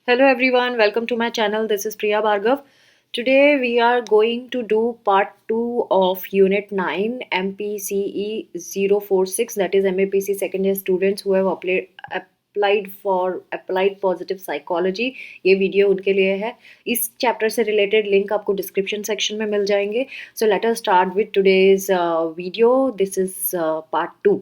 Hello everyone, welcome to my channel. This is Priya Bhargav. Today we are going to do part 2 of Unit 9 MPCE 046, that is MAPC second year students who have applied positive psychology. ये video उनके लिए है. इस chapter से related link आपको description section में मिल जाएंगे. So let us start with today's video. This is part 2.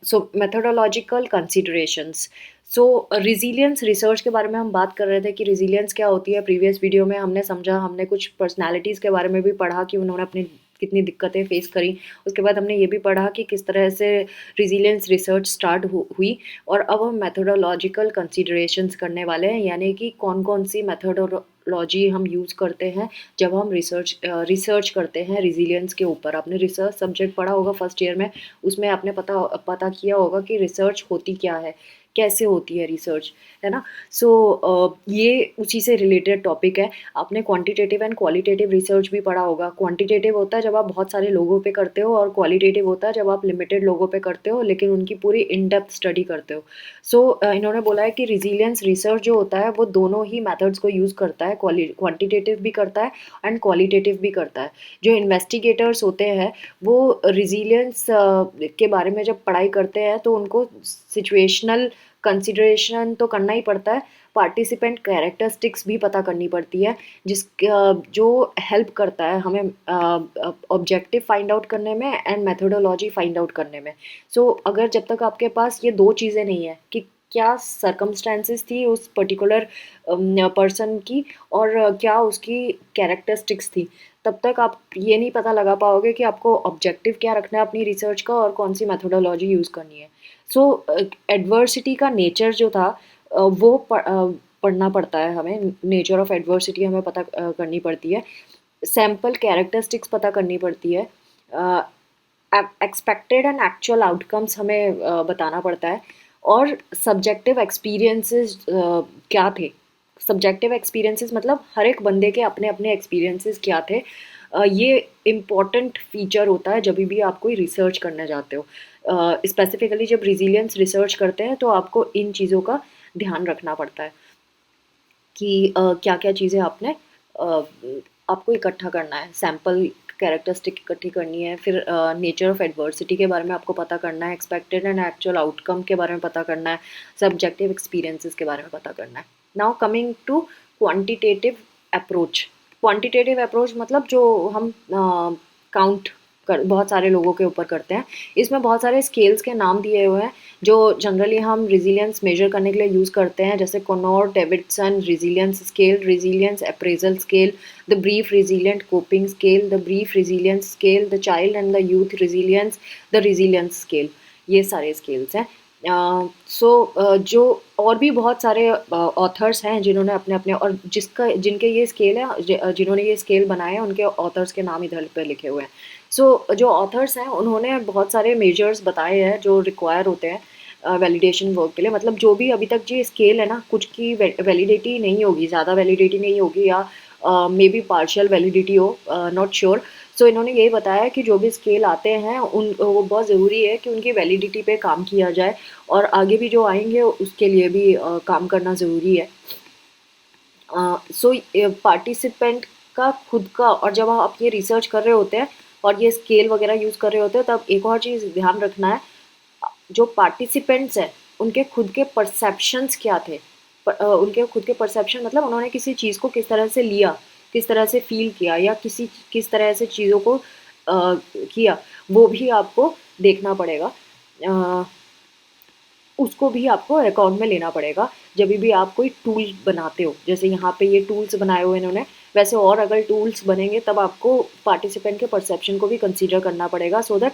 So methodological considerations. So रिजीलियंस research के बारे में हम बात कर रहे थे कि रिजीलियंस क्या होती है. प्रीवियस वीडियो में हमने समझा, हमने कुछ पर्सनालिटीज़ के बारे में भी पढ़ा कि उन्होंने अपनी कितनी दिक्कतें फेस करी. उसके बाद हमने ये भी पढ़ा कि किस तरह से रिजीलियंस रिसर्च स्टार्ट हुई. और अब हम मेथोडोलॉजिकल कंसीडरेशंस करने वाले हैं, यानी कि कौन कौन सी मेथोडोलॉजी हम यूज़ करते हैं जब हम रिसर्च करते हैं रिजीलियंस के ऊपर. आपने रिसर्च सब्जेक्ट पढ़ा होगा फर्स्ट ईयर में, उसमें आपने पता किया होगा कि रिसर्च होती क्या है, कैसे होती है रिसर्च, है ना. सो ये उसी से रिलेटेड टॉपिक है. आपने क्वांटिटेटिव एंड क्वालिटेटिव रिसर्च भी पढ़ा होगा. क्वांटिटेटिव होता है जब आप बहुत सारे लोगों पे करते हो, और क्वालिटेटिव होता है जब आप लिमिटेड लोगों पे करते हो लेकिन उनकी पूरी इन डेप्थ स्टडी करते हो. सो इन्होंने बोला है कि रिजीलियंस रिसर्च जो होता है वो दोनों ही मेथड्स को यूज़ करता है. क्वांटिटेटिव भी करता है एंड क्वालिटेटिव भी करता है. जो इन्वेस्टिगेटर्स होते हैं वो रिजीलियंस के बारे में जब पढ़ाई करते हैं तो उनको सिचुएशनल कंसिडरेशन तो करना ही पड़ता है. पार्टिसिपेंट कैरेक्टरिस्टिक्स भी पता करनी पड़ती है, जो हेल्प करता है हमें ऑब्जेक्टिव फाइंड आउट करने में एंड मेथोडोलॉजी फाइंड आउट करने में. सो अगर जब तक आपके पास ये दो चीज़ें नहीं है कि क्या सरकमस्टेंसेस थी उस पर्टिकुलर पर्सन की और क्या उसकी कैरेक्टरिस्टिक्स थी, तब तक आप ये नहीं पता लगा पाओगे कि आपको ऑब्जेक्टिव क्या रखना है अपनी रिसर्च का और कौन सी मेथोडोलॉजी यूज़ करनी है. सो एडवर्सिटी का नेचर जो था वो पढ़ना पड़ता है हमें. नेचर ऑफ एडवर्सिटी हमें पता करनी पड़ती है. सैम्पल कैरेक्टरिस्टिक्स पता करनी पड़ती है. एक्सपेक्टेड एंड एक्चुअल आउटकम्स हमें बताना पड़ता है. और सब्जेक्टिव एक्सपीरियंसेस क्या थे. सब्जेक्टिव एक्सपीरियंसेस मतलब हर एक बंदे के अपने अपने एक्सपीरियंसेस क्या थे. ये इम्पॉर्टेंट फीचर होता है जब भी आप कोई रिसर्च करने जाते हो. स्पेसिफिकली जब रिजीलियंस रिसर्च करते हैं तो आपको इन चीज़ों का ध्यान रखना पड़ता है कि क्या क्या चीज़ें आपको इकट्ठा करना है. सैम्पल कैरेक्टरिस्टिक इकट्ठी करनी है, फिर नेचर ऑफ एडवर्सिटी के बारे में आपको पता करना है, एक्सपेक्टेड एंड एक्चुअल आउटकम के बारे में पता करना है, सब्जेक्टिव एक्सपीरियंसेस के बारे में पता करना है. Now coming to quantitative approach. Quantitative approach मतलब जो हम काउंट बहुत सारे लोगों के ऊपर करते हैं. इसमें बहुत सारे स्केल्स के नाम दिए हुए हैं जो जनरली हम रिजीलियंस मेजर करने के लिए यूज़ करते हैं, जैसे Connor Davidson resilience scale, resilience appraisal scale, the brief resilient coping scale, the brief resilience scale, the child and the youth resilience, the resilience scale. ये सारे स्केल्स हैं. जो और भी बहुत सारे ऑथर्स हैं जिन्होंने अपने अपने और जिनके ये स्केल है, जिन्होंने ये स्केल बनाए हैं उनके ऑथर्स के नाम इधर पे लिखे हुए हैं. जो ऑथर्स हैं उन्होंने बहुत सारे मेजर्स बताए हैं जो रिक्वायर होते हैं वैलिडेशन वर्क के लिए. मतलब जो भी अभी तक जो स्केल है ना, कुछ की वैलिडिटी नहीं होगी, ज़्यादा वैलिडिटी नहीं होगी, या मे बी पार्शियल वैलिडिटी हो, नॉट श्योर. सो इन्होंने यही बताया कि जो भी स्केल आते हैं वो बहुत ज़रूरी है कि उनकी वैलिडिटी पे काम किया जाए, और आगे भी जो आएंगे उसके लिए भी काम करना ज़रूरी है. सो पार्टिसिपेंट का खुद का, और जब आप ये रिसर्च कर रहे होते हैं और ये स्केल वगैरह यूज़ कर रहे होते हैं तब एक और चीज़ ध्यान रखना है, जो पार्टिसिपेंट्स हैं उनके खुद के परसेप्शंस क्या थे. उनके खुद के परसेप्शन मतलब उन्होंने किसी चीज़ को किस तरह से लिया, किस तरह से फील किया, या किस तरह से चीज़ों को किया, वो भी आपको देखना पड़ेगा. उसको भी आपको अकाउंट में लेना पड़ेगा जब भी आप कोई टूल बनाते हो. जैसे यहाँ पे ये टूल्स बनाए हुए इन्होंने, वैसे और अगर टूल्स बनेंगे तब आपको पार्टिसिपेंट के परसेप्शन को भी कंसीडर करना पड़ेगा, so that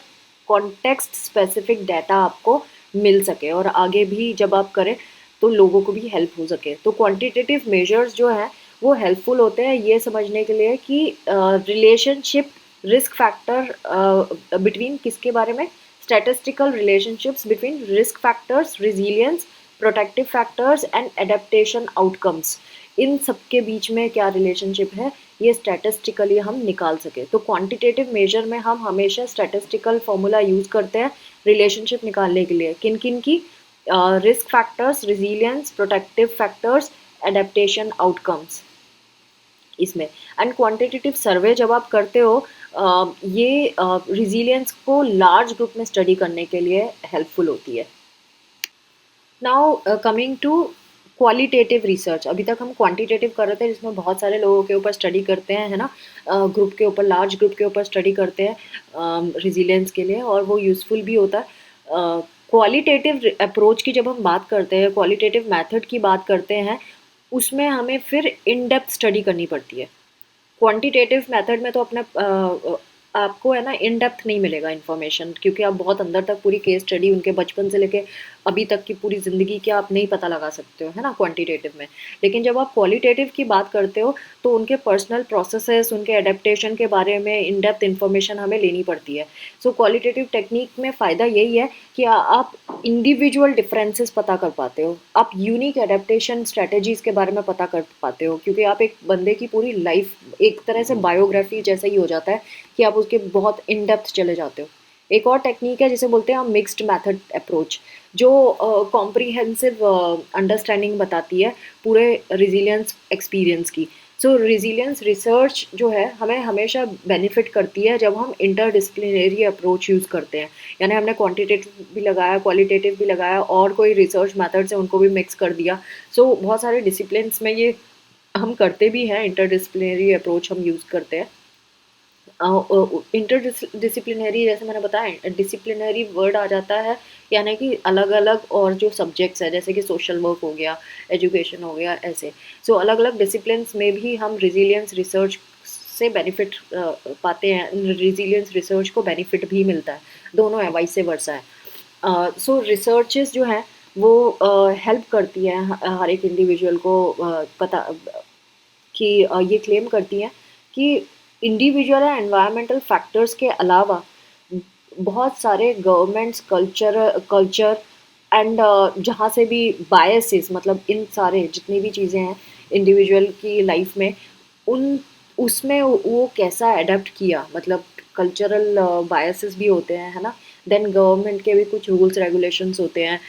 context specific data आपको मिल सके और आगे भी जब आप करें तो लोगों को भी हेल्प हो सके. तो क्वांटिटेटिव मेजर्स जो हैं वो हेल्पफुल होते हैं ये समझने के लिए कि रिलेशनशिप, रिस्क फैक्टर बिटवीन किसके बारे में, statistical relationships between risk factors, resilience, protective factors and adaptation outcomes. इन सब के बीच में क्या रिलेशनशिप है ये स्टैटिस्टिकली हम निकाल सके. तो क्वांटिटेटिव मेजर में हम हमेशा स्टैटिस्टिकल फॉर्मूला यूज़ करते हैं रिलेशनशिप निकालने के लिए. किन किन की, risk factors, resilience, protective factors adaptation outcomes इसमें। एंड क्वांटिटेटिव सर्वे जब आप करते हो ये रिजिलियंस को लार्ज ग्रुप में स्टडी करने के लिए हेल्पफुल होती है। Now coming to qualitative research. अभी तक हम क्वांटिटेटिव कर रहे थे जिसमें बहुत सारे लोगों के ऊपर स्टडी करते हैं, है ना, ग्रुप के ऊपर, लार्ज ग्रुप के ऊपर स्टडी करते हैं रिजिलियंस के लिए, और वो यूज़फुल भी होता है। क्वालिटेटिव अप्रोच की जब हम बात करते हैं, क्वालिटेटिव मेथड की बात करते हैं, उसमें हमें फिर इन डेप्थ स्टडी करनी पड़ती है। क्वांटिटेटिव मेथड में तो अपना आपको है ना इन डेप्थ नहीं मिलेगा इन्फॉर्मेशन, क्योंकि आप बहुत अंदर तक पूरी केस स्टडी उनके बचपन से लेके अभी तक की पूरी ज़िंदगी की आप नहीं पता लगा सकते हो, है ना, क्वांटिटेटिव में। लेकिन जब आप क्वालिटेटिव की बात करते हो तो उनके पर्सनल प्रोसेसेस, उनके एडेप्टेशन के बारे में इन डेप्थ इन्फॉर्मेशन हमें लेनी पड़ती है। सो क्वालिटेटिव टेक्निक में फ़ायदा यही है कि आप इंडिविजुअल डिफरेंसेस पता कर पाते हो, आप यूनिक एडेप्टेशन स्ट्रेटजीज़ के बारे में पता कर पाते हो, क्योंकि आप एक बंदे की पूरी लाइफ एक तरह से बायोग्राफी जैसा ही हो जाता है कि आप उसके बहुत इन डेप्थ चले जाते हो। एक और टेक्निक है जिसे बोलते हैं हम मिक्स्ड मेथड अप्रोच, जो कॉम्प्रिहेंसिव अंडरस्टैंडिंग बताती है पूरे रिजिलियंस एक्सपीरियंस की। सो रिजिलियंस रिसर्च जो है हमें हमेशा बेनिफिट करती है जब हम इंटरडिसिप्लिनरी अप्रोच यूज़ करते हैं, यानी हमने क्वांटिटेटिव भी लगाया, क्वालिटेटिव भी लगाया, और कोई रिसर्च मेथड्स है उनको भी मिक्स कर दिया। सो बहुत सारे डिसिप्लिन्स में ये हम करते भी हैं, इंटरडिसिप्लिनरी अप्रोच हम यूज़ करते हैं। इंटरडिसिप्लिनरी जैसे मैंने बताया, डिसिप्लिनरी वर्ड आ जाता है, यानी कि अलग अलग और जो सब्जेक्ट्स है जैसे कि सोशल वर्क हो गया, एजुकेशन हो गया, ऐसे। सो अलग अलग डिसिप्लिन्स में भी हम रिजिलियंस रिसर्च से बेनिफिट पाते हैं, रिजिलियंस रिसर्च को बेनिफिट भी मिलता है, दोनों है, वाइस वर्सा है। सो रिसर्चेस जो हैं वो हेल्प करती है हर एक इंडिविजुअल को पता कि ये क्लेम करती हैं कि इंडिविजुअल एंड एनवायरमेंटल फैक्टर्स के अलावा बहुत सारे गवर्नमेंट्स, कल्चर एंड जहाँ से भी बायसेस, मतलब इन सारे जितनी भी चीज़ें हैं इंडिविजुअल की लाइफ में, उन उसमें वो कैसा अडेप्ट किया, मतलब कल्चरल बायसेस भी होते हैं, है ना। देन गवर्नमेंट के भी कुछ रूल्स रेगुलेशंस होते हैं।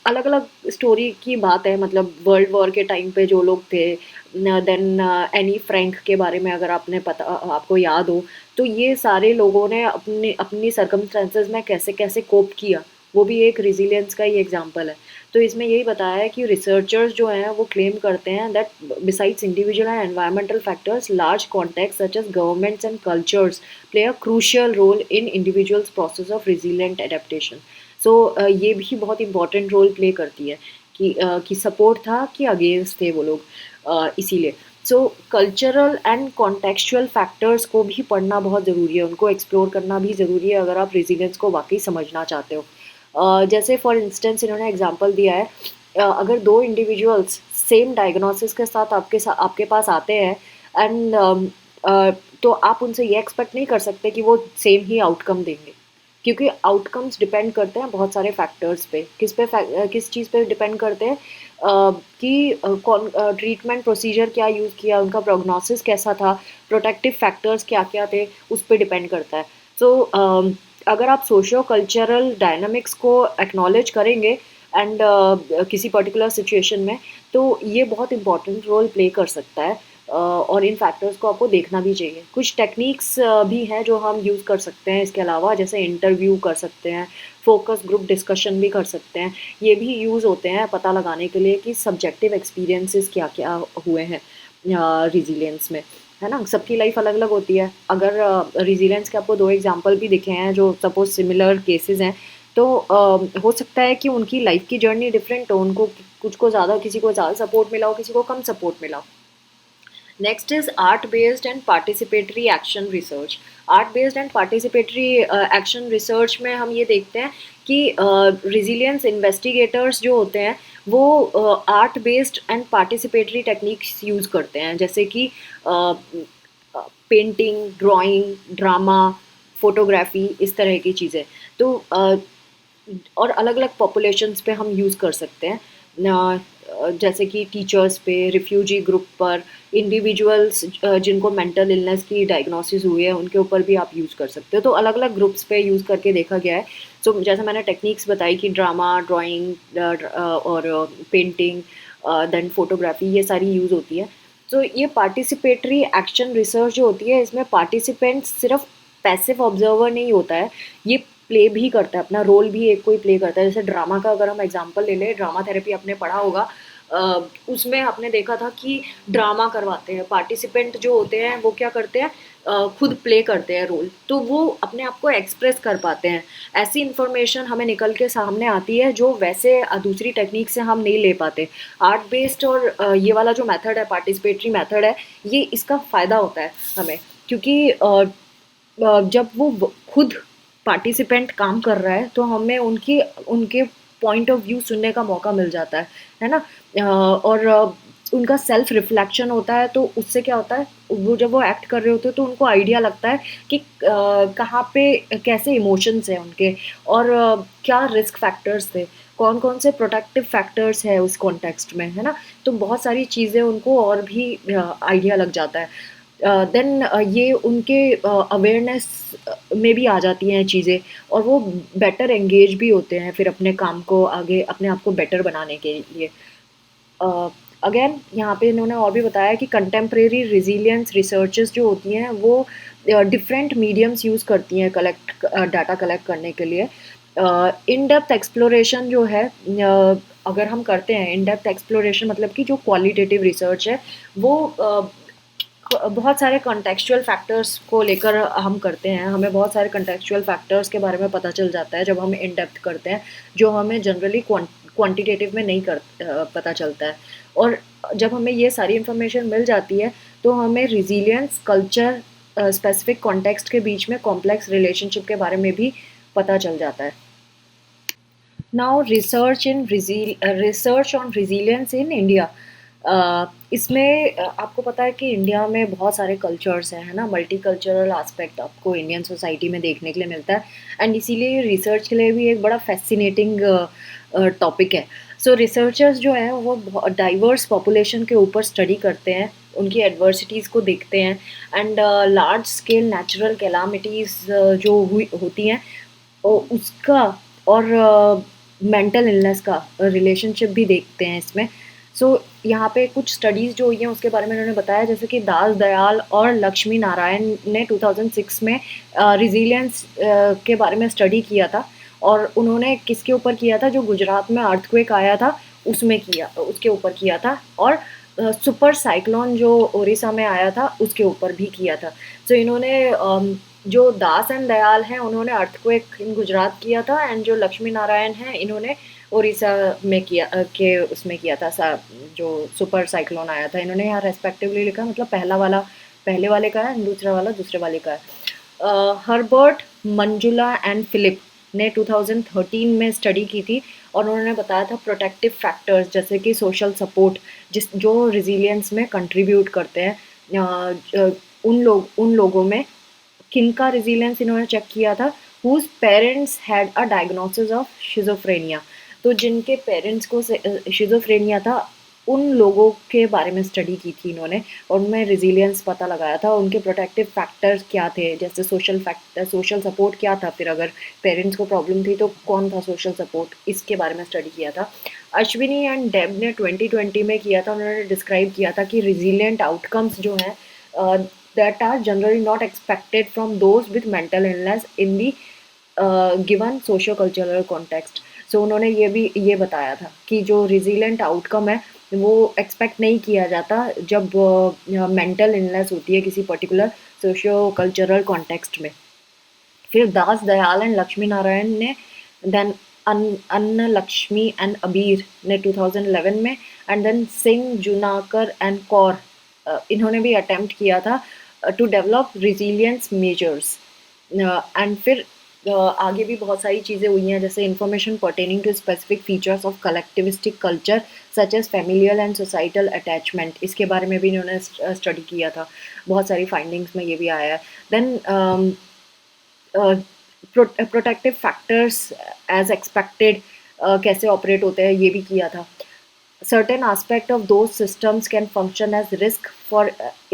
अलग अलग स्टोरी की बात है, मतलब वर्ल्ड वॉर के टाइम पे जो लोग थे, देन एनी फ्रैंक के बारे में अगर आपने पता आपको याद हो, तो ये सारे लोगों ने अपनी अपनी सर्कमस्टेंसेस में कैसे कैसे कोप किया, वो भी एक रिजिलियंस का ही एग्जांपल है। तो इसमें यही बताया है कि रिसर्चर्स जो हैं वो क्लेम करते हैं that besides individual and environmental factors, large context such as governments and cultures play a crucial role in individuals process of resilient adaptation. So ये भी बहुत इंपॉर्टेंट रोल प्ले करती है कि सपोर्ट था कि अगेंस्ट थे वो लोग, इसीलिए। So cultural and contextual factors को भी पढ़ना बहुत ज़रूरी है, उनको एक्सप्लोर करना भी ज़रूरी है अगर आप रेजिलियंस को वाकई समझना चाहते हो। जैसे फॉर इंस्टेंस इन्होंने एग्जांपल दिया है, अगर दो इंडिविजुअल्स सेम डायग्नोसिस के साथ आपके पास आते हैं एंड तो आप उनसे ये एक्सपेक्ट नहीं कर सकते कि वो सेम ही आउटकम देंगे, क्योंकि आउटकम्स डिपेंड करते हैं बहुत सारे फैक्टर्स पे। किस चीज़ पे डिपेंड करते हैं, कि कौन ट्रीटमेंट प्रोसीजर क्या यूज़ किया, उनका प्रोग्नोसिस कैसा था, प्रोटेक्टिव फैक्टर्स क्या क्या थे, उस पर डिपेंड करता है। सो अगर आप सोशियो कल्चरल डायनामिक्स को एक्नॉलेज करेंगे एंड किसी पर्टिकुलर सिचुएशन में, तो ये बहुत इंपॉर्टेंट रोल प्ले कर सकता है, और इन फैक्टर्स को आपको देखना भी चाहिए। कुछ टेक्निक्स भी हैं जो हम यूज़ कर सकते हैं इसके अलावा, जैसे इंटरव्यू कर सकते हैं, फोकस ग्रुप डिस्कशन भी कर सकते हैं। ये भी यूज़ होते हैं पता लगाने के लिए कि सब्जेक्टिव एक्सपीरियंसेस क्या क्या हुए हैं रिजिलियंस में, है ना। सबकी लाइफ अलग अलग होती है। अगर रिजिलियंस के आपको दो एग्जांपल भी दिखे हैं जो सपोज सिमिलर केसेस हैं, तो हो सकता है कि उनकी लाइफ की जर्नी डिफरेंट हो, उनको कुछ को ज़्यादा, किसी को ज़्यादा सपोर्ट मिला हो, किसी को कम सपोर्ट मिला हो। Next is art based and participatory action research. Art based and participatory action research में हम ये देखते हैं कि रिजिलियंस इन्वेस्टिगेटर्स जो होते हैं वो art based and participatory techniques use करते हैं, जैसे कि पेंटिंग, ड्राइंग, ड्रामा, फोटोग्राफी, इस तरह की चीज़ें। तो और अलग अलग पॉपुलेशंस पे हम यूज़ कर सकते हैं, जैसे कि टीचर्स पे, रिफ्यूजी ग्रुप पर, इंडिविजुअल्स जिनको मेंटल इलनेस की डायग्नोसिस हुई है उनके ऊपर भी आप यूज़ कर सकते हो। तो अलग अलग ग्रुप्स पे यूज़ करके देखा गया है। सो जैसे मैंने टेक्निक्स बताई कि ड्रामा, ड्राइंग और पेंटिंग, देन फोटोग्राफी, ये सारी यूज़ होती है। तो ये पार्टिसिपेटरी एक्शन रिसर्च जो होती है, इसमें पार्टिसिपेंट सिर्फ पैसिव ऑब्जर्वर नहीं होता है, ये प्ले भी करता है, अपना रोल भी एक कोई प्ले करता है। जैसे ड्रामा का अगर हम एग्जांपल ले लें, ड्रामा थेरेपी आपने पढ़ा होगा, उसमें आपने देखा था कि ड्रामा करवाते हैं, पार्टिसिपेंट जो होते हैं वो क्या करते हैं, खुद प्ले करते हैं रोल, तो वो अपने आप को एक्सप्रेस कर पाते हैं। ऐसी इन्फॉर्मेशन हमें निकल के सामने आती है जो वैसे दूसरी टेक्निक से हम नहीं ले पाते। आर्ट बेस्ड और ये वाला जो मेथड है, पार्टिसिपेटरी मेथड है, ये इसका फ़ायदा होता है हमें, क्योंकि जब वो खुद पार्टिसिपेंट काम कर रहा है तो हमें उनकी उनके पॉइंट ऑफ व्यू सुनने का मौका मिल जाता है ना। और उनका सेल्फ रिफ्लेक्शन होता है, तो उससे क्या होता है, वो जब वो एक्ट कर रहे होते हैं तो उनको आइडिया लगता है कि कहाँ पे कैसे इमोशंस हैं उनके, और क्या रिस्क फैक्टर्स थे, कौन कौन से प्रोटेक्टिव फैक्टर्स है उस कॉन्टेक्स्ट में, है ना। तो बहुत सारी चीज़ें उनको और भी आइडिया लग जाता है। देन ये उनके अवेयरनेस में भी आ जाती हैं चीज़ें, और वो बेटर एंगेज भी होते हैं फिर अपने काम को आगे, अपने आप को बेटर बनाने के लिए। अगेन यहाँ पे इन्होंने और भी बताया कि कंटेम्प्रेरी रिजिलियंस रिसर्चेस जो होती हैं वो डिफरेंट मीडियम्स यूज़ करती हैं डाटा कलेक्ट करने के लिए। इन डेप्थ एक्सप्लोरेशन जो है, अगर हम करते हैं इन डेप्थ एक्सप्लोरेशन, मतलब कि जो क्वालिटेटिव रिसर्च है वो बहुत सारे कॉन्टेक्चुअल फैक्टर्स को लेकर हम करते हैं, हमें बहुत सारे कॉन्टेक्चुअल फैक्टर्स के बारे में पता चल जाता है जब हम इन डेप्थ करते हैं, जो हमें जनरली क्वांटिटेटिव में नहीं पता चलता है। और जब हमें ये सारी इन्फॉर्मेशन मिल जाती है तो हमें रिजिलियंस, कल्चर, स्पेसिफिक कॉन्टेक्स्ट के बीच में कॉम्प्लेक्स रिलेशनशिप के बारे में भी पता चल जाता है। Now research on resilience in India. इसमें आपको पता है कि इंडिया में बहुत सारे कल्चर्स हैं, है ना, मल्टी कल्चरल एस्पेक्ट आपको इंडियन सोसाइटी में देखने के लिए मिलता है, एंड इसीलिए रिसर्च के लिए भी एक बड़ा फैसिनेटिंग टॉपिक है। सो रिसर्चर्स जो हैं वो डाइवर्स पॉपुलेशन के ऊपर स्टडी करते हैं, उनकी एडवर्सिटीज़ को देखते हैं, and large scale natural calamities जो हुई होती हैं उसका, और मेंटल इलनेस का रिलेशनशिप भी देखते हैं इसमें। सो यहाँ पे कुछ स्टडीज़ जो हुई हैं उसके बारे में उन्होंने बताया, जैसे कि दास दयाल और लक्ष्मी नारायण ने 2006 में रिजिलियंस के बारे में स्टडी किया था, और उन्होंने किसके ऊपर किया था, जो गुजरात में अर्थक्वेक आया था उसमें किया, उसके ऊपर किया था, और सुपर साइक्लोन जो उड़ीसा में आया था उसके ऊपर भी किया था। सो इन्होंने जो दास एंड दयाल हैं उन्होंने अर्थक्वेक इन गुजरात किया था, एंड जो लक्ष्मी नारायण हैं इन्होंने उड़ीसा में किया के उसमें किया था, जो सुपर साइक्लोन आया था। इन्होंने यहाँ रेस्पेक्टिवली लिखा, मतलब पहला वाला पहले वाले का है, दूसरा वाला दूसरे वाले का है। हर्बर्ट, मंजुला एंड फिलिप ने 2013 में स्टडी की थी, और उन्होंने बताया था प्रोटेक्टिव फैक्टर्स जैसे कि सोशल सपोर्ट जो रिजिलियंस में कंट्रीब्यूट करते हैं। उन लोगों में किनका रेजिलियंस इन्होंने चेक किया था, whose parents had a diagnosis of schizophrenia. तो जिनके पेरेंट्स को शिजोफ्रेनिया था उन लोगों के बारे में स्टडी की थी इन्होंने, और उनमें रेजिलियंस पता लगाया था, उनके प्रोटेक्टिव फैक्टर्स क्या थे, जैसे सोशल सपोर्ट क्या था, फिर अगर पेरेंट्स को प्रॉब्लम थी तो कौन था सोशल सपोर्ट, इसके बारे में स्टडी किया था। अश्विनी एंड डेब ने 2020 में किया था, उन्होंने डिस्क्राइब किया था कि रिजिलियंट आउटकम्स जो हैं that are generally not expected from those with mental illness in the given socio-cultural context. So उन्होंने ये बताया था कि जो resilient outcome है वो एक्सपेक्ट नहीं किया जाता जब मेंटल इलनेस होती है किसी पर्टिकुलर सोशियो कल्चरल कॉन्टेक्स्ट में। फिर दास दयाल एंड लक्ष्मी नारायण ने, देन अन्न लक्ष्मी एंड अबीर ने 2011 में, and then Singh, Junakar and Kaur, इन्होंने भी अटेम्प्ट किया था to develop resilience measures. And फिर आगे भी बहुत सारी चीज़ें हुई हैं, जैसे information pertaining to specific features of collectivistic culture such as familial and societal attachment, इसके बारे में भी इन्होंने स्टडी किया था, बहुत सारी फाइंडिंग्स में ये भी आया है। Then protective factors as expected कैसे ऑपरेट होते हैं ये भी किया था। Certain aspect of those systems can function as risk, for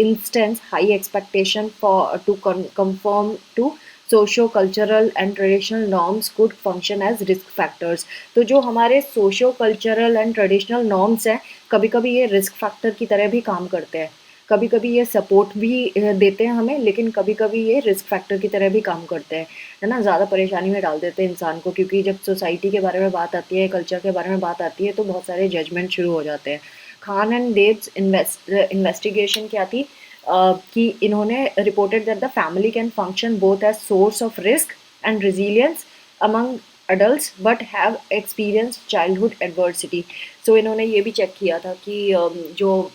instance high expectation to conform to socio cultural and traditional norms could function as risk factors. तो जो हमारे socio cultural and traditional norms हैं, कभी कभी ये risk factor की तरह भी काम करते हैं। कभी कभी ये सपोर्ट भी देते हैं हमें, लेकिन कभी कभी ये रिस्क फैक्टर की तरह भी काम करते हैं, है ना, ज़्यादा परेशानी में डाल देते हैं इंसान को। क्योंकि जब सोसाइटी के बारे में बात आती है, कल्चर के बारे में बात आती है, तो बहुत सारे जजमेंट शुरू हो जाते हैं। खान एंड डेव्स इन्वेस्टिगेशन क्या थी, कि इन्होंने reported that the family can function both as source of risk and resilience among adults but have experienced childhood adversity। So इन्होंने ये भी चेक किया था कि जो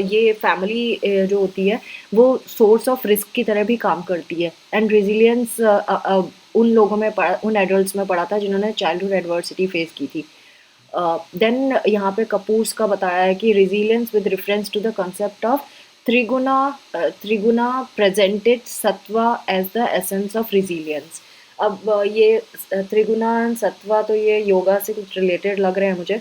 ये फैमिली जो होती है वो सोर्स ऑफ रिस्क की तरह भी काम करती है। एंड रेजिलियंस उन लोगों में पड़ा, उन एडल्ट्स में पड़ा था जिन्होंने चाइल्डहुड एडवर्सिटी फेस की थी। देन यहाँ पे कपूर्स का बताया है कि resilience with reference to the concept of triguna triguna presented sattva as the essence of resilience. अब ये त्रिगुणा सत्वा, तो ये योगा से कुछ रिलेटेड लग रहे हैं मुझे।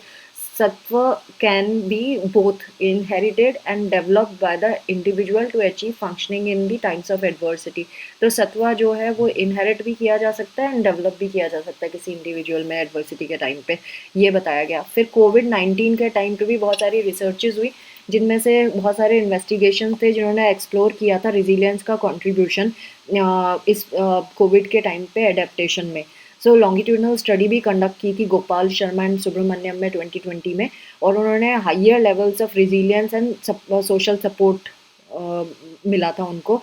Sattva can be both inherited and developed by the individual to achieve functioning in the times of adversity. तो सत्वा जो है वो इनहेरिट भी किया जा सकता है एंड डेवलप भी किया जा सकता है किसी इंडिविजुअल में एडवर्सिटी के टाइम पे, ये बताया गया। फिर कोविड-19 के टाइम पे भी बहुत सारी रिसर्चेज हुई, जिनमें से बहुत सारे इन्वेस्टिगेशन थे जिन्होंने एक्सप्लोर किया था रिजिलियंस का कंट्रीब्यूशन इस कोविड के टाइम पे एडेप्टेशन में। सो लॉन्गिट्यूडनल स्टडी भी कंडक्ट की थी गोपाल शर्मा एंड सुब्रमण्यम में 2020 में, और उन्होंने higher levels of resilience and social support मिला था उनको।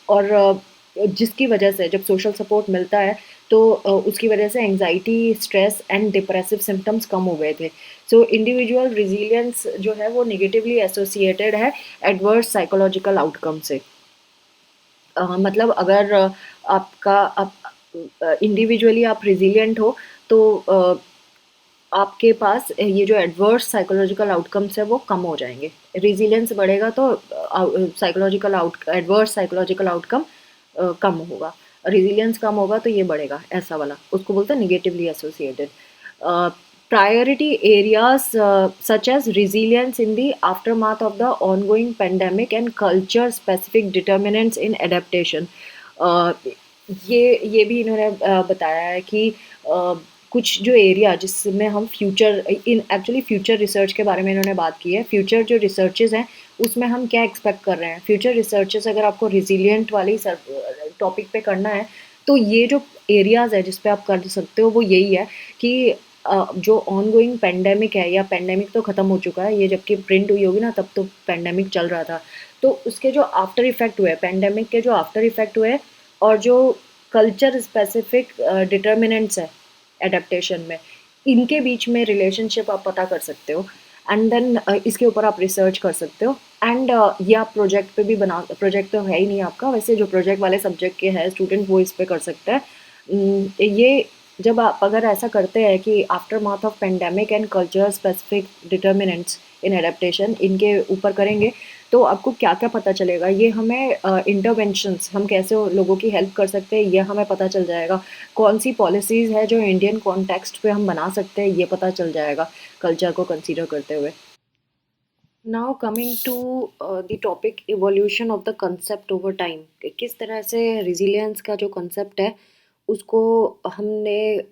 और जिसकी वजह से जब सोशल सपोर्ट मिलता है तो उसकी वजह से anxiety, stress and depressive symptoms कम हो गए थे। सो इंडिविजुअल रिजिलियंस जो है वो नेगेटिवली एसोसिएटेड है एडवर्स साइकोलॉजिकल आउटकम से। मतलब अगर आपका आप इंडिविजुअली आप रिजिलियंट हो, तो आपके पास ये जो एडवर्स साइकोलॉजिकल आउटकम्स है वो कम हो जाएंगे। रेजिलियंस बढ़ेगा तो psychological out adverse psychological outcome कम होगा। रेजिलियंस कम होगा तो ये बढ़ेगा, ऐसा वाला उसको बोलते हैं negatively associated. Priority areas such as resilience in the aftermath of the ongoing pandemic and culture specific determinants in adaptation। ये भी इन्होंने बताया है कि कुछ जो एरिया जिसमें हम future in actually future research के बारे में इन्होंने बात की है। फ्यूचर जो रिसर्चेज हैं उसमें हम क्या एक्सपेक्ट कर रहे हैं। फ्यूचर रिसर्चेज अगर आपको रिजिलियंट वाली टॉपिक पे करना है, तो ये जो एरियाज़ है जिस पे आप कर सकते हो वो यही है कि जो ऑनगोइंग पेंडेमिक है, या पेंडेमिक तो ख़त्म हो चुका है, ये जबकि प्रिंट हुई होगी ना तब तो पेंडेमिक चल रहा था। तो उसके जो आफ्टर इफ़ेक्ट हुए, पेंडेमिक के जो आफ्टर इफ़ेक्ट हुए, और जो कल्चर स्पेसिफिक डिटर्मिनेंट्स है एडेप्टेशन में, इनके बीच में रिलेशनशिप आप पता कर सकते हो। एंड देन इसके ऊपर आप रिसर्च कर सकते हो। एंड ये आप प्रोजेक्ट पे भी बना, प्रोजेक्ट तो है ही नहीं आपका वैसे, जो प्रोजेक्ट वाले सब्जेक्ट के है स्टूडेंट वो इस पे कर सकते हैं। ये जब आप अगर ऐसा करते हैं कि after math of pandemic and culture specific determinants in adaptation, इनके ऊपर करेंगे तो आपको क्या क्या पता चलेगा। ये हमें इंटरवेंशंस, हम कैसे लोगों की हेल्प कर सकते हैं ये हमें पता चल जाएगा। कौन सी पॉलिसीज़ है जो इंडियन कॉन्टेक्स्ट पे हम बना सकते हैं ये पता चल जाएगा कल्चर को कंसीडर करते हुए। Now coming to the topic evolution of the concept over time. किस तरह से रिजिलियंस का जो कंसेप्ट है उसको हमने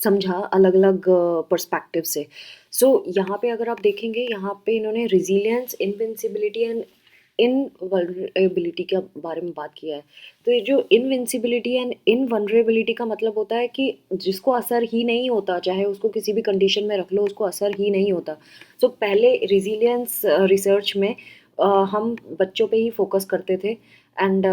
समझा अलग अलग पर्सपेक्टिव से। सो यहाँ पे अगर आप देखेंगे, यहाँ पे इन्होंने रिजिलियंस, इनविंसिबिलिटी एंड इनवल्नरेबिलिटी के बारे में बात किया है। तो ये जो इनविंसिबिलिटी एंड इनवल्नरेबिलिटी का मतलब होता है कि जिसको असर ही नहीं होता, चाहे उसको किसी भी कंडीशन में रख लो उसको असर ही नहीं होता। सो पहले रिजिलियंस रिसर्च में हम बच्चों पे ही फोकस करते थे, एंड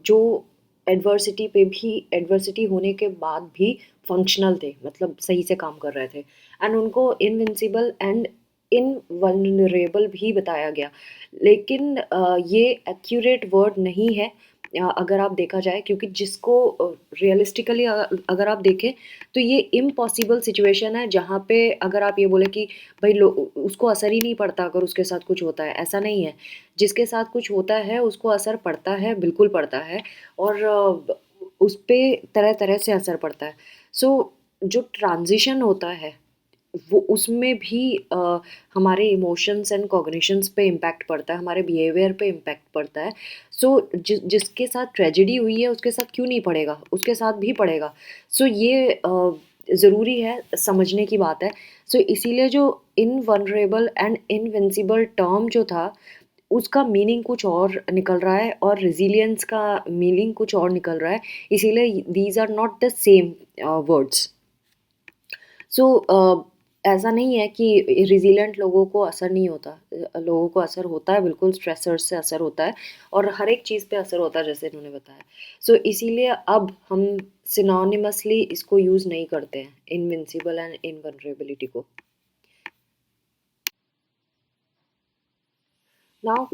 जो एडवर्सिटी पे भी, एडवर्सिटी होने के बाद भी फंक्शनल थे, मतलब सही से काम कर रहे थे, एंड उनको इनविंसिबल एंड इनवल्नरेबल भी बताया गया। लेकिन ये एक्यूरेट वर्ड नहीं है अगर आप देखा जाए, क्योंकि जिसको रियलिस्टिकली अगर आप देखें तो ये इम्पॉसिबल सिचुएशन है जहाँ पे अगर आप ये बोले कि भाई उसको असर ही नहीं पड़ता अगर उसके साथ कुछ होता है, ऐसा नहीं है। जिसके साथ कुछ होता है उसको असर पड़ता है, बिल्कुल पड़ता है, और उस पे तरह तरह से असर पड़ता है। सो जो ट्रांजिशन होता है वो उसमें भी हमारे इमोशंस एंड कॉग्निशंस पे इम्पैक्ट पड़ता है, हमारे बिहेवियर पे इम्पैक्ट पड़ता है। सो जिसके साथ ट्रेजेडी हुई है उसके साथ क्यों नहीं पड़ेगा, उसके साथ भी पड़ेगा। सो ये ज़रूरी है, समझने की बात है। सो इसीलिए जो इनवल्नरेबल एंड इनविंसिबल टर्म जो था, उसका मीनिंग कुछ और निकल रहा है और रेजिलियंस का मीनिंग कुछ और निकल रहा है। इसीलिए these are not the same words. So ऐसा नहीं है कि रेजिलिएंट लोगों को असर नहीं होता, लोगों को असर होता है, बिल्कुल स्ट्रेसर्स से असर होता है और हर एक चीज़ पे असर होता है, जैसे इन्होंने बताया। सो इसीलिए अब हम सिनोनिमसली इसको यूज़ नहीं करते हैं, इनविंसिबल एंड इनवल्नरेबिलिटी को। नाउ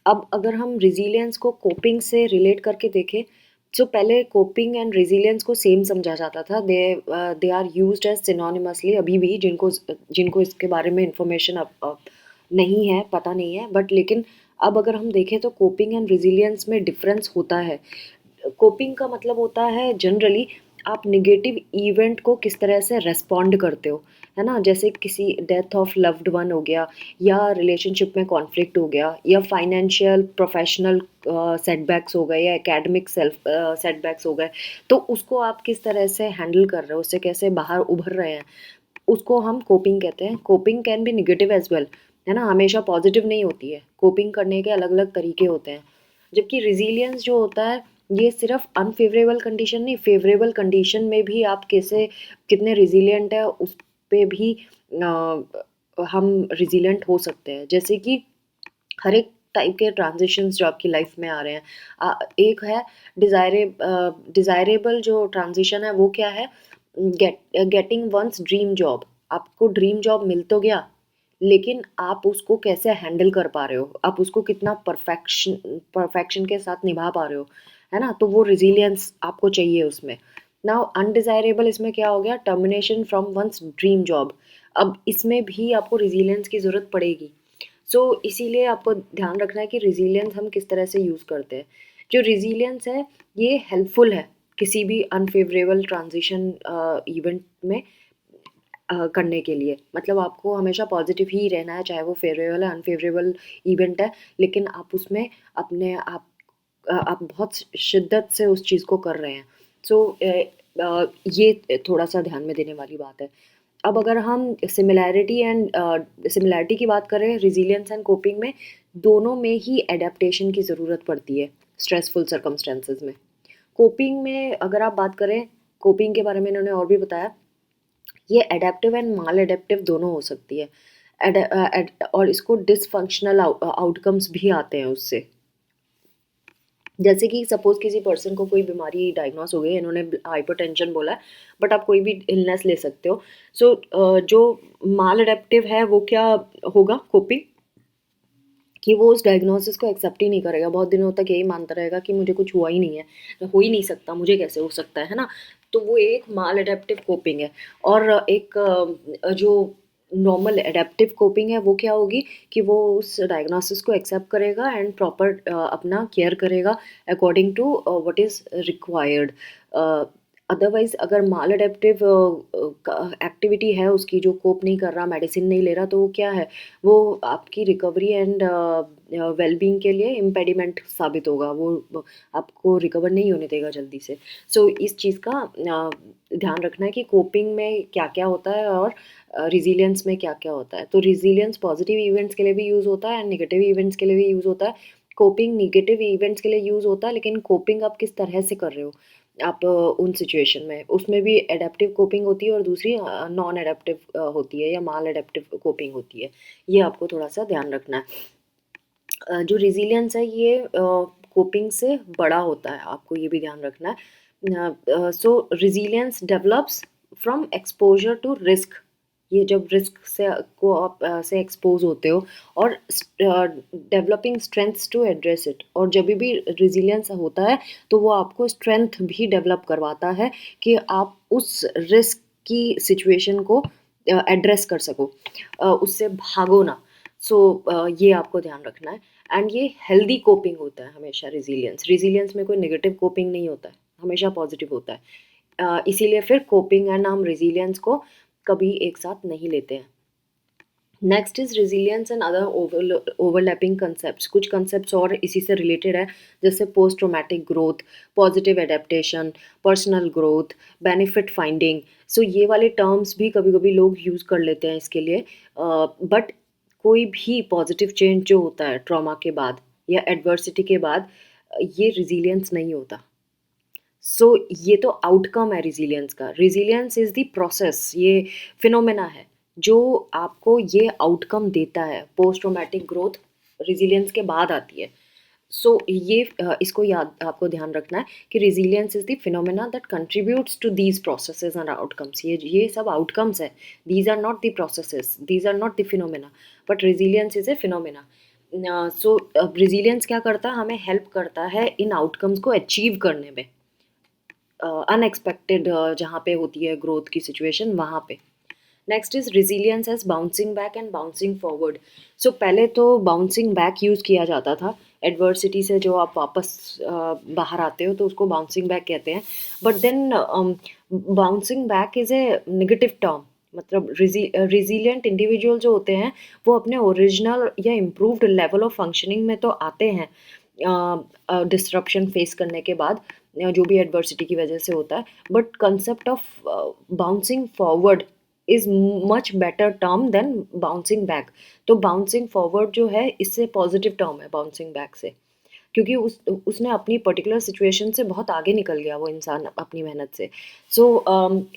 अब अगर हम रेजिलियंस को कोपिंग से रिलेट करके देखें, जो पहले कोपिंग एंड रेजिलियंस को सेम समझा जाता था, they are used as synonymously अभी भी, जिनको जिनको इसके बारे में इंफॉर्मेशन अब नहीं है, पता नहीं है, बट लेकिन अब अगर हम देखें तो कोपिंग एंड रेजिलियंस में डिफरेंस होता है। कोपिंग का मतलब होता है जनरली आप निगेटिव इवेंट को किस तरह से रेस्पॉन्ड करते हो, है ना? जैसे किसी डेथ ऑफ लव्ड वन हो गया, या रिलेशनशिप में कॉन्फ्लिक्ट हो गया, या फाइनेंशियल प्रोफेशनल सेटबैक्स हो गए, या एकेडमिक सेल्फ सेटबैक्स हो गए। तो उसको आप किस तरह से हैंडल कर रहे हो, उससे कैसे बाहर उभर रहे हैं, उसको हम कोपिंग कहते हैं। Coping can be negative as well, है ना? हमेशा पॉजिटिव नहीं होती है, कोपिंग करने के अलग अलग तरीके होते हैं। जबकि रेजिलियंस जो होता है, ये सिर्फ अनफेवरेबल कंडीशन नहीं, फेवरेबल कंडीशन में भी आप कैसे कितने रेजिलिएंट है उस पे भी हम रेजिलिएंट हो सकते हैं। जैसे कि हर एक टाइप के ट्रांजिशंस जो आपकी लाइफ में आ रहे हैं, एक है डिज़ायरेबल जो ट्रांजिशन है, वो क्या है? Getting one's dream job. आपको ड्रीम जॉब मिल तो गया, लेकिन आप उसको कैसे हैंडल कर पा रहे हो, आप उसको कितना परफेक्शन के साथ निभा पा रहे हो, है ना? तो वो रिजिलियंस आपको चाहिए उसमें। नाउ अनडिजायरेबल इसमें क्या हो गया? Termination from one's dream job. अब इसमें भी आपको रिजिलियंस की ज़रूरत पड़ेगी। सो इसीलिए आपको ध्यान रखना है कि रिजिलियंस हम किस तरह से यूज़ करते हैं। जो रिजिलियंस है, ये हेल्पफुल है किसी भी अनफेवरेबल ट्रांजिशन इवेंट में करने के लिए। मतलब आपको हमेशा पॉजिटिव ही रहना है, चाहे वो फेवरेबल है, अनफेवरेबल इवेंट है, लेकिन आप उसमें अपने आप बहुत शिद्दत से उस चीज़ को कर रहे हैं। सो ये थोड़ा सा ध्यान में देने वाली बात है। अब अगर हम सिमिलैरिटी की बात करें रेजिलियंस एंड कोपिंग में, दोनों में ही एडेप्टेशन की ज़रूरत पड़ती है स्ट्रेसफुल सर्कमस्टेंसेस में। कोपिंग में अगर आप बात करें, कोपिंग के बारे में इन्होंने और भी बताया, ये एडेप्टिव एंड माल एडेप्टिव दोनों हो सकती है। और इसको डिसफंक्शनल आउटकम्स भी आते हैं उससे। जैसे कि सपोज किसी पर्सन को कोई बीमारी डायग्नोस हो गई, इन्होंने हाइपरटेंशन बोला है, बट आप कोई भी इलनेस ले सकते हो। सो जो माल एडेप्टिव है वो क्या होगा? कोपिंग, कि वो उस डायग्नोसिस को एक्सेप्ट ही नहीं करेगा, बहुत दिनों तक यही मानता रहेगा कि मुझे कुछ हुआ ही नहीं है, हो ही नहीं सकता, मुझे कैसे हो सकता है ना? तो वो एक माल एडेप्टिव कोपिंग है। और एक जो नॉर्मल एडेप्टिव कोपिंग है, वो क्या होगी? कि वो उस डायग्नोसिस को एक्सेप्ट करेगा एंड प्रॉपर अपना केयर करेगा according to what is required. Otherwise अगर माल एडेप्टिव एक्टिविटी है उसकी, जो कोप नहीं कर रहा, मेडिसिन नहीं ले रहा, तो वो क्या है? वो आपकी रिकवरी एंड वेलबींग के लिए इम्पेडिमेंट साबित होगा, वो आपको रिकवर नहीं होने देगा जल्दी से। सो इस चीज़ का ध्यान रखना है कि कोपिंग में क्या क्या होता है और रिजिलियंस में क्या क्या होता है। तो रिजिलियंस पॉजिटिव इवेंट्स के लिए भी यूज़ होता है एंड निगेटिव इवेंट्स के लिए भी यूज़ होता है। कोपिंग निगेटिव इवेंट्स के लिए यूज़ होता है, लेकिन कोपिंग आप किस तरह से कर रहे हो आप उन सिचुएशन में, उसमें भी एडेप्टिव कोपिंग होती है और दूसरी नॉन एडेप्टिव होती है, या माल एडेप्टिव कोपिंग होती है। ये आपको थोड़ा सा ध्यान रखना है। जो रेजिलियंस है, ये कोपिंग से बड़ा होता है, आपको ये भी ध्यान रखना है। So resilience develops from exposure to risk. ये जब रिस्क से को आप से एक्सपोज होते हो, और developing strengths to address it. और जब भी रेजिलियंस होता है, तो वो आपको स्ट्रेंथ भी डेवलप करवाता है कि आप उस रिस्क की सिचुएशन को एड्रेस कर सको, उससे भागो ना। सो ये आपको ध्यान रखना है। एंड ये हेल्दी कोपिंग होता है हमेशा। रेजिलियंस में कोई नेगेटिव कोपिंग नहीं होता है, हमेशा पॉजिटिव होता है। इसीलिए फिर कोपिंग एंड हम रेजिलियंस को कभी एक साथ नहीं लेते हैं। Next is resilience and other overlapping concept. कुछ कंसेप्ट और इसी से रिलेटेड है, जैसे post traumatic growth, positive adaptation, personal growth, benefit finding. So ये वाले टर्म्स भी कभी कभी लोग यूज़ कर लेते हैं इसके लिए। बट कोई भी पॉजिटिव चेंज जो होता है ट्रॉमा के बाद या एडवर्सिटी के बाद, ये रिजिलियंस नहीं होता। सो ये तो आउटकम है रिजिलियंस का। रिजिलियंस इज द प्रोसेस, ये फिनोमेना है जो आपको ये आउटकम देता है। पोस्ट ट्रोमैटिक ग्रोथ रिजिलियंस के बाद आती है। सो ये इसको याद आपको ध्यान रखना है कि resilience is the phenomena that contributes to these processes and outcomes. ये सब आउटकम्स है, these are not the processes, these are not the phenomena, but resilience is a phenomena. So resilience क्या करता है, हमें हेल्प करता है इन आउटकम्स को अचीव करने में। अनएक्सपेक्टेड जहाँ पे होती है ग्रोथ की सिचुएशन, वहाँ पे। Next is resilience as bouncing back and bouncing forward. So पहले तो बाउंसिंग बैक यूज़ किया जाता था। एडवर्सिटी से जो आप वापस बाहर आते हो तो उसको बाउंसिंग बैक कहते हैं। But then bouncing back is a negative term. मतलब रिजिलियंट इंडिविजुअल जो होते हैं वो अपने ओरिजिनल या इम्प्रूव्ड लेवल ऑफ फंक्शनिंग में तो आते हैं डिस्ट्रप्शन फेस करने के बाद, जो भी एडवर्सिटी की वजह से होता है। But concept of bouncing forward is much better term than bouncing back. तो बाउंसिंग फॉरवर्ड जो है इससे पॉजिटिव टर्म है बाउंसिंग बैक से, क्योंकि उसने अपनी पर्टिकुलर सिचुएशन से बहुत आगे निकल गया वो इंसान अपनी मेहनत से। सो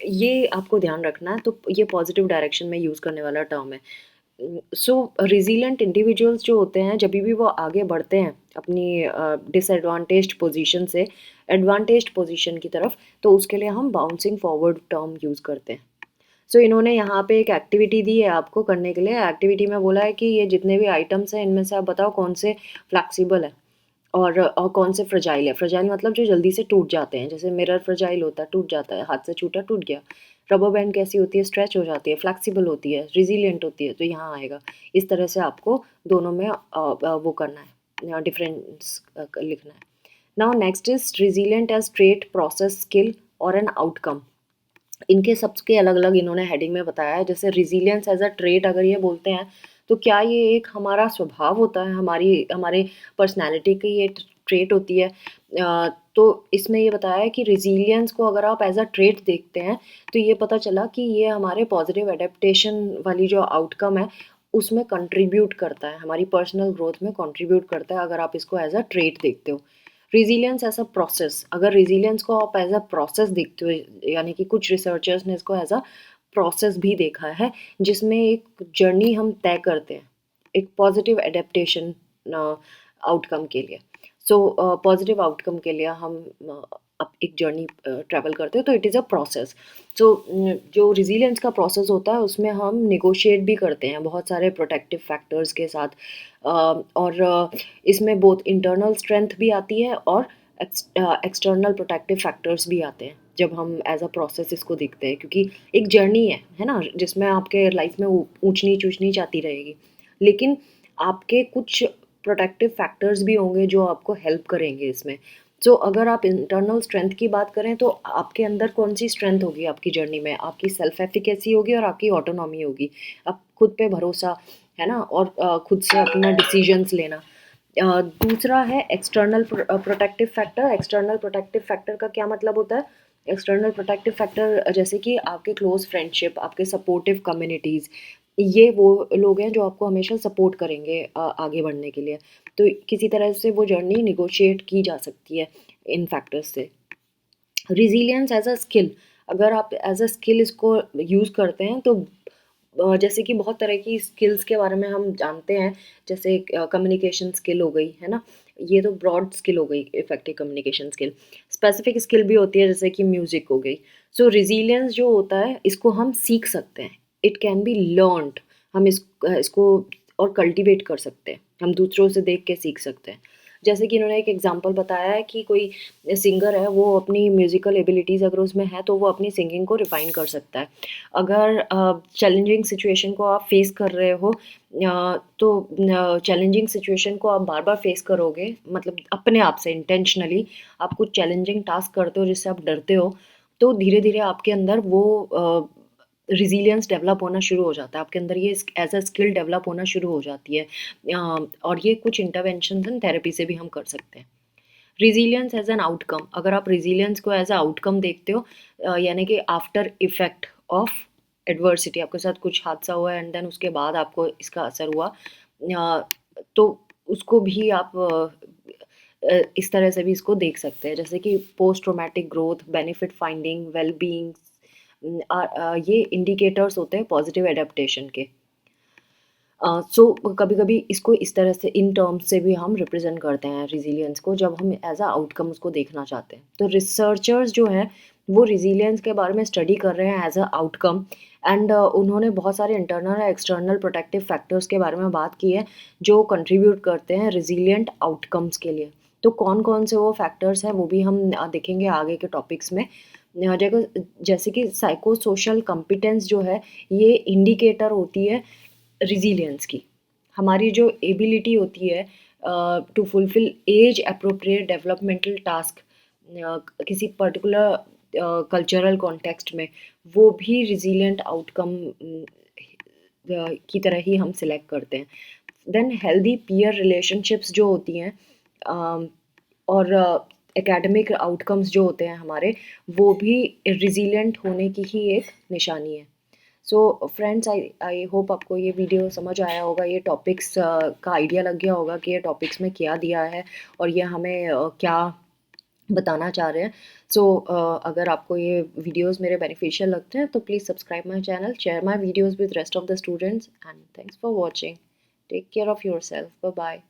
ये आपको ध्यान रखना है। तो ये पॉजिटिव डायरेक्शन में यूज़ करने वाला टर्म है। सो रिजिलेंट इंडिविजुअल्स जो होते हैं जब भी वो आगे बढ़ते हैं अपनी डिसएडवांटेज्ड पोजीशन से एडवांटेज्ड पोजीशन की तरफ, तो उसके लिए हम बाउंसिंग फॉरवर्ड टर्म यूज़ करते हैं। सो इन्होंने यहाँ पे एक एक्टिविटी दी है आपको करने के लिए। एक्टिविटी में बोला है कि ये जितने भी आइटम्स हैं इनमें से आप बताओ कौन से फ्लैक्सिबल है और कौन से फ्रजाइल है। फ्रजाइल मतलब जो जल्दी से टूट जाते हैं, जैसे मिरर फ्रजाइल होता है, टूट जाता है, हाथ से छूटा टूट गया। रबर बैंड कैसी होती है, स्ट्रेच हो जाती है, फ्लैक्सिबल होती है, रिजिलियंट होती है, तो यहाँ आएगा। इस तरह से आपको दोनों में वो करना है, डिफरेंस लिखना है। Now next is resilient as trait, process, skill और एन आउटकम। इनके सबके अलग अलग इन्होंने हेडिंग में बताया है। जैसे रिजिलियंस एज अ ट्रेट अगर ये बोलते हैं तो क्या ये एक हमारा स्वभाव होता है, हमारे पर्सनैलिटी की ये ट्रेट होती है। तो इसमें ये बताया है कि रिजिलियंस को अगर आप एज अ ट्रेट देखते हैं तो ये पता चला कि ये हमारे पॉजिटिव एडेप्टेशन वाली जो आउटकम है उसमें कंट्रीब्यूट करता है, हमारी पर्सनल ग्रोथ में कंट्रीब्यूट करता है, अगर आप इसको एज अ ट्रेट देखते हो। रिजिलियंस एज अ प्रोसेस, अगर रिजिलियंस को आप एज अ प्रोसेस देखते हो, यानी कि कुछ रिसर्चर्स ने इसको एज अ प्रोसेस भी देखा है जिसमें एक जर्नी हम तय करते हैं एक पॉजिटिव एडेप्टेशन आउटकम के लिए। सो पॉजिटिव आउटकम के लिए हम अब एक जर्नी ट्रैवल करते हैं, तो इट इज़ अ प्रोसेस। सो जो रिजिलियंस का प्रोसेस होता है उसमें हम निगोशिएट भी करते हैं बहुत सारे प्रोटेक्टिव फैक्टर्स के साथ। और इसमें बोथ इंटरनल स्ट्रेंथ भी आती है और एक्सटर्नल प्रोटेक्टिव फैक्टर्स भी आते हैं जब हम एज अ प्रोसेस इसको देखते हैं, क्योंकि एक जर्नी है ना, जिसमें आपके लाइफ में ऊंच नीच आती रहेगी, लेकिन आपके कुछ प्रोटेक्टिव फैक्टर्स भी होंगे जो आपको हेल्प करेंगे इसमें। सो अगर आप इंटरनल स्ट्रेंथ की बात करें तो आपके अंदर कौन सी स्ट्रेंथ होगी आपकी जर्नी में, आपकी सेल्फ एफिकेसी होगी और आपकी ऑटोनॉमी होगी, आप खुद पे भरोसा, है ना, और खुद से अपना डिसीजंस लेना। दूसरा है external protective factor. External protective factor का क्या मतलब होता है? एक्सटर्नल प्रोटेक्टिव फैक्टर जैसे कि आपके क्लोज फ्रेंडशिप, आपके सपोर्टिव कम्युनिटीज़, ये वो लोग हैं जो आपको हमेशा सपोर्ट करेंगे आगे बढ़ने के लिए। तो किसी तरह से वो जर्नी निगोशिएट की जा सकती है इन फैक्टर्स से। रिजिलियंस एज अ स्किल, अगर आप एज अ स्किल इसको यूज़ करते हैं तो जैसे कि बहुत तरह की स्किल्स के बारे में हम जानते हैं, जैसे कम्युनिकेशन स्किल हो गई, है ना, ये तो ब्रॉड स्किल हो गई effective communication skill. Specific skill भी होती है जैसे कि म्यूज़िक हो गई। सो रिजिलियंस जो होता है इसको हम सीख सकते हैं, इट कैन बी लर्नड। हम इसको और कल्टीवेट कर सकते हैं, हम दूसरों से देख के सीख सकते हैं। जैसे कि इन्होंने एक एग्जांपल बताया है कि कोई सिंगर है, वो अपनी म्यूज़िकल एबिलिटीज़ अगर उसमें है तो वो अपनी सिंगिंग को रिफ़ाइन कर सकता है। अगर चैलेंजिंग सिचुएशन को आप फेस कर रहे हो, तो चैलेंजिंग सिचुएशन को आप बार बार फेस करोगे, मतलब अपने आप से इंटेंशनली आप कुछ चैलेंजिंग टास्क करते हो जिससे आप डरते हो, तो धीरे धीरे आपके अंदर वो रिज़िलियंस डेवलप होना शुरू हो जाता है आपके अंदर, ये एज अ स्किल डेवलप होना शुरू हो जाती है। और ये कुछ इंटरवेंशन एंड थेरेपी से भी हम कर सकते हैं। रिज़िलियंस एज एन आउटकम, अगर आप रिज़िलियंस को एज अ आउटकम देखते हो, यानी कि आफ्टर इफेक्ट ऑफ एडवर्सिटी, आपके साथ कुछ हादसा हुआ एंड देन उसके बाद आपको इसका असर हुआ, तो उसको भी आप इस तरह से भी इसको देख सकते हैं, जैसे कि post traumatic growth, benefit finding, well being, ये इंडिकेटर्स होते हैं पॉजिटिव एडेप्टेशन के। सो कभी-कभी इसको इस तरह से इन टर्म्स से भी हम रिप्रेजेंट करते हैं रिज़िलियंस को, जब हम एज़ अ आउटकम उसको देखना चाहते हैं। तो रिसर्चर्स जो हैं वो रिज़िलियंस के बारे में स्टडी कर रहे हैं एज़ अ आउटकम, एंड उन्होंने बहुत सारे इंटरनल या एक्सटर्नल प्रोटेक्टिव फैक्टर्स के बारे में बात की है जो कंट्रीब्यूट करते हैं रिज़िलियंट आउटकम्स के लिए। तो कौन-कौन से वो फैक्टर्स हैं वो भी हम देखेंगे आगे के टॉपिक्स में। देखो, जैसे कि साइको सोशल कॉम्पिटेंस जो है ये इंडिकेटर होती है रिज़िलियंस की। हमारी जो एबिलिटी होती है to fulfil as appropriate developmental task किसी पर्टिकुलर कल्चरल कॉन्टेक्स्ट में, वो भी रिज़िलिएंट आउटकम की तरह ही हम सिलेक्ट करते हैं। देन हेल्दी पीयर रिलेशनशिप्स जो होती हैं, अम, और एकेडमिक आउटकम्स जो होते हैं हमारे, वो भी रिज़िलिएंट होने की ही एक निशानी है। So friends, I I hope आपको ये वीडियो समझ आया होगा, ये टॉपिक्स का आइडिया लग गया होगा कि ये टॉपिक्स में क्या दिया है और ये हमें क्या बताना चाह रहे हैं। सो अगर आपको ये वीडियोस मेरे बेनिफिशियल लगते हैं तो please subscribe my channel, share my videos with rest of the students, and thanks for watching. Take care of yourself, bye bye.